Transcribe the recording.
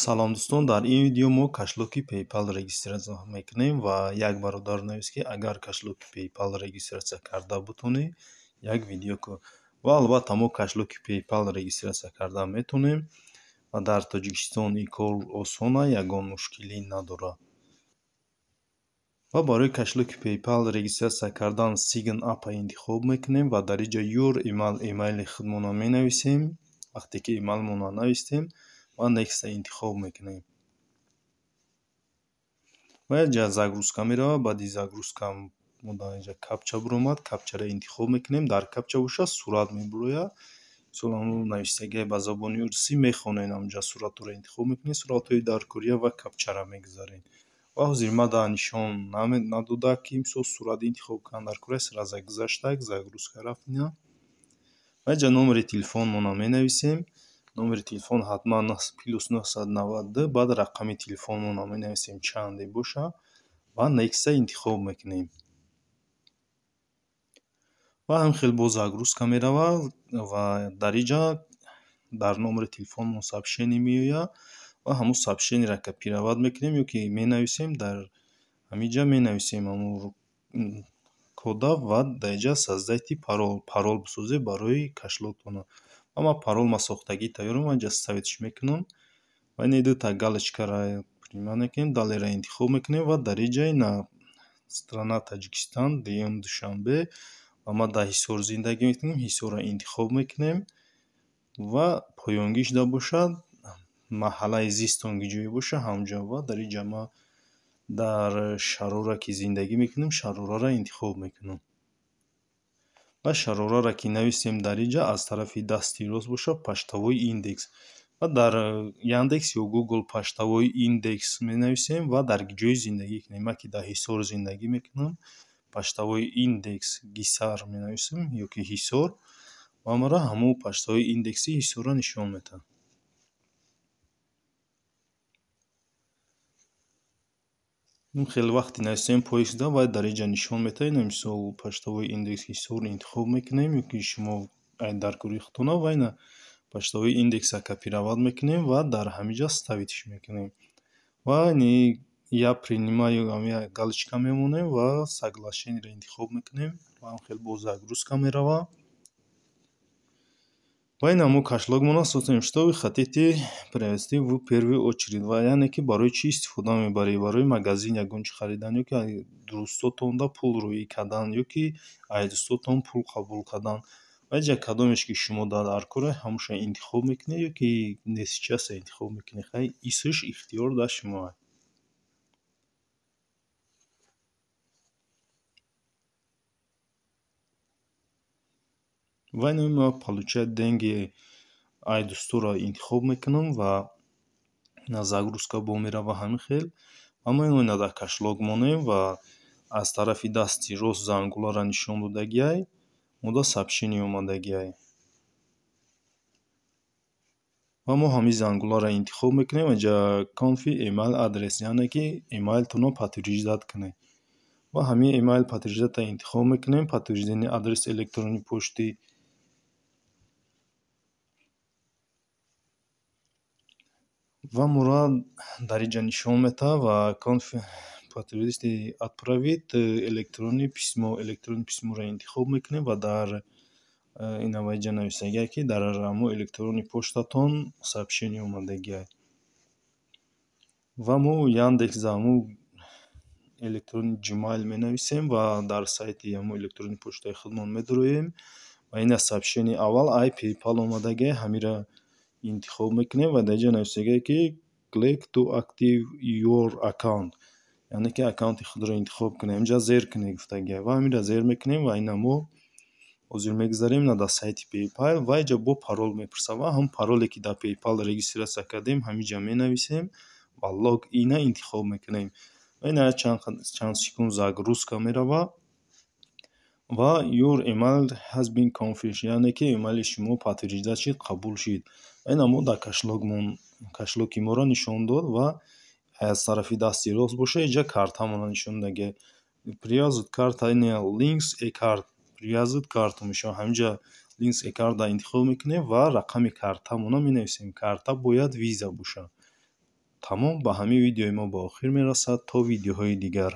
салом дӯстон, дар ин видео мо кашлоки PayPal регистратсия мекунем ва як бародар навист ки агар кашлоки PayPal регистратсия карда бутонӣ як видео кӯ ва албатта мо кашлоки PayPal регистратсия карда метонем ва дар Тоҷикистон ин кор осон аст, ягон мушкилӣ надорад. ва барои кашлоки PayPal регистратсия кардан Sign Up-а интихоб мекунем ва дар инҷа Your email имейли худмона менависем. вақте ки имейлмона навистем ва Next-а интихоб мекунем. ва инҷа загрузка меравад. баъди загрузка мо дар инҷа капча буромад. капчаро интихоб мекунем. дар капча бошад сурат мебурояд. мисолан навистагиҳое ба забони урусӣ мехонем. инҷа суратҳоро интихоб мекунем. суратҳои даркория ва капчаро мегузарем. ва ҳозир мада нишон надода ки мисол сурат интихоб кардан дар кория сразу гузаштак загрузка рафт ина. ва инҷа номери телефонмона менависем. номери телефон ҳатман +992 баъд рақами телефонмона менависем чанде бошад ва Next-а интихоб мекунем. ва ҳамин хел боз загрузка меравад ва дар инҷа дар номери телефонмон сообщение меояд ва ҳамон сообщениеро копировать мекунем ё ки менависем дар ҳаминҷа менависем ҳамон кода ва дар инҷа создаити парол бисозед барои кашлоктона. ва ман паролма сохтагӣ тайёрам ва инҷа ставитш мекунам. ва ин дута галочкаро приманекунем, далеро интихоб мекунем ва дар инҷа ина страна Таҷикистон, дуюм душанбе ва ма дар Ҳисор зиндагӣ мекунем. Ҳисорро интихоб мекунем ва поёнгӣ шуда бошад, маҳаллаи зистон ҷое бошад ҳамҷо ва дар инҷа ма дар Шарора ки зиндагӣ мекунем, Шарораро интихоб мекунам. ва Шарораро ки навистем дар инҷа аз тарафи дасти рост бошад поштавои индекс. ва дар Яндекс ё Google поштавои индекс менависем ва дар ҷои зиндагӣ кунем. ман ки дар Ҳисор зиндагӣ мекунам, поштавои индекс Гисар менависем ё ки Ҳисор ва маро ҳамон поштавои индекси Ҳисорро нишон медиҳад. хеле вақти навистем поиск да ва дар инҷа нишон медиҳад. ина мисол поштавои индекс Ҳисор интихоб мекунем ё ки шумо даркории худтон ва ина поштавои индексро копировать мекунем ва дар ҳаминҷа ставитш мекунем. ва я принимаю галочка мемонем ва соглашениеро интихоб мекунем ва ҳам хел боз загрузка меравад. ва ин ҳамон кашлогмон аст. Что вы хотите приобрести в первую очередь? ва яъне ки барои чӣ истифода мебаред? барои магазин ягон чӣ харидан ё ки дӯстотонда пул рӯӣ кардан ё ки аз дӯстотон пул қабул кардан. ва инҷа кадомеш ки шумо дар кор ҳамонро интихоб мекунед ё ки не сейчас интихоб мекунед. исш ихтиёр дар шумо аст. ва ин ма получать деньги ай дӯсторо интихоб мекунам ва загрузка бо мерава ҳамин хел. ва мо ина дар кашлог монем ва аз тарафи дасти рост зангуларо нишон додагиай мода сообщение омадагиай. ва мо ҳамин зангуларо интихоб мекунем. инҷа конфи email адрес яъне ки эмейлтонро подтверждат кунед. ва ҳамин эмейл подтверждатро интихоб мекунем. подтверждение адреси электронии почты ва моро дар инҷа нишон медиҳад ва отправить электронное письмо. электронное письморо интихоб мекунем ва дар ина ва инҷа нависагиае ки дар ҳамон электронии почтатон сообщение омадагиай. ва мо Яндекс за ҳамон электронии Gmail менависем ва дар сайти ҳамон электронии почтаи худмон медуроем. ва ина сообщение аввал ай PayPal омадагиай ҳамиро интихоб мекунем ва дар инҷа нависагиае ки click to active your account яъне ки аккаунти худро интихоб кунем. инҷа зер кунед гуфтагиае ва ҳамиро зер мекунем ва ина мо ҳозир мегузарем дар сайти PayPal ва инҷа бо парол мепурсад ва ҳамон пароле ки дар PayPal регистратсия кардем ҳаминҷа менависем ва log in-а интихоб мекунем. ва ина чанд секунд загрузка меравад ва your email has been confirmed яъне ки эмейли шумо подтверждат шуд, қабул шуд. ва ина мо дар кашлоки моро нишон дод ва аз тарафи дасти рост бошад инҷа картамонро нишон додагиай. привязывать карта ин links e-card привязывать карту мешавад. ҳаминҷа links e-card интихоб мекунем ва рақами картамонро менависем. карта бояд виза бошад. тамом ба ҳамин видеои мо ба охир мерасад. То видеоҳои дигар.